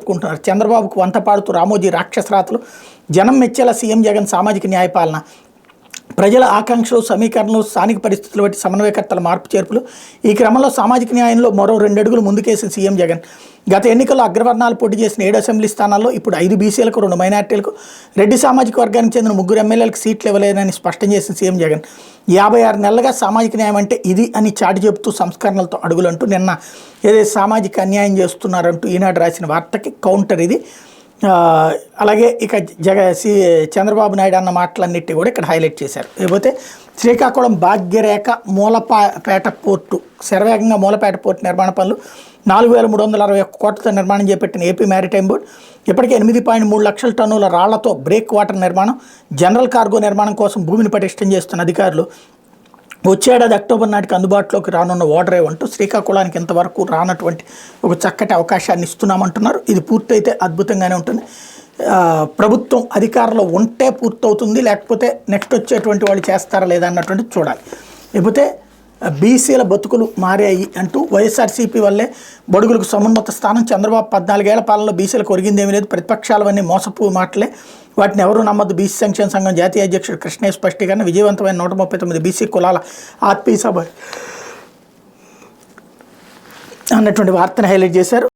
చెప్పుకుంటున్నారు. చంద్రబాబుకు వంత పాడుతూ రామోజీ రాక్షసరాతలు, జనం మెచ్చేలా సీఎం జగన్ సామాజిక న్యాయపాలన, ప్రజల ఆకాంక్షలు సమీకరణలు స్థానిక పరిస్థితులు బట్టి సమన్వయకర్తల మార్పు చేర్పులు. ఈ క్రమంలో సామాజిక న్యాయంలో మరో 2 అడుగులు ముందుకేసిన సీఎం జగన్. గత ఎన్నికల్లో అగ్రవర్ణాలు పోటీ చేసిన 7 అసెంబ్లీ స్థానాల్లో ఇప్పుడు 5 బీసీలకు, 2 మైనార్టీలకు, రెడ్డి సామాజిక వర్గానికి చెందిన 3 ఎమ్మెల్యేలకు సీట్లు ఇవ్వలేదని స్పష్టం చేసిన సీఎం జగన్ 56 నెలలుగా సామాజిక న్యాయం అంటే ఇది అని చాటి చెబుతూ సంస్కరణలతో అడుగులంటూ నిన్న ఏదైతే సామాజిక అన్యాయం చేస్తున్నారంటూ ఈనాడు రాసిన వార్తకి కౌంటర్ ఇది. అలాగే ఇక చంద్రబాబు నాయుడు అన్న మాటలన్నిటి కూడా ఇక్కడ హైలైట్ చేశారు. లేకపోతే శ్రీకాకుళం భాగ్యరేఖ మూలపేట పోర్టు శరవేగంగా మూలపేట పోర్టు నిర్మాణ పనులు 4,361 కోట్లతో నిర్మాణం చేపట్టిన ఏపీ మ్యారిటైమ్ బోర్డు ఇప్పటికే 8.3 లక్షల టన్నుల రాళ్లతో బ్రేక్ వాటర్ నిర్మాణం, జనరల్ కార్గో నిర్మాణం కోసం భూమిని పటిష్టం చేస్తున్న అధికారులు. వచ్చేడాది అక్టోబర్ నాటికి అందుబాటులోకి రానున్న ఓడరేవ్ అంటూ శ్రీకాకుళానికి ఇంతవరకు రానటువంటి ఒక చక్కటి అవకాశాన్ని ఇస్తున్నామంటున్నారు. ఇది పూర్తయితే అద్భుతంగానే ఉంటుంది. ప్రభుత్వం అధికారంలో ఉంటే పూర్తవుతుంది, లేకపోతే నెక్స్ట్ వచ్చేటువంటి వాళ్ళు చేస్తారా లేదా అన్నటువంటి చూడాలి. లేకపోతే బీసీల బతుకులు మారాయి అంటూ వైఎస్ఆర్సీపీ వల్లే బడుగులకు సమున్నత స్థానం, చంద్రబాబు 14 ఏళ్ల పాలనలో బీసీలకు ఒరిగిందేమీ లేదు, ప్రతిపక్షాలవన్నీ మోసపు మాటలే, వాటిని ఎవరు నమ్మద్దు. బీసీ సంక్షేమ సంఘం జాతీయ అధ్యక్షుడు కృష్ణయ్య స్పష్టీకరణ. విజయవంతమైన 139 బీసీ కులాల ఆత్మీయ సభ అన్నటువంటి వార్తను హైలైట్ చేశారు.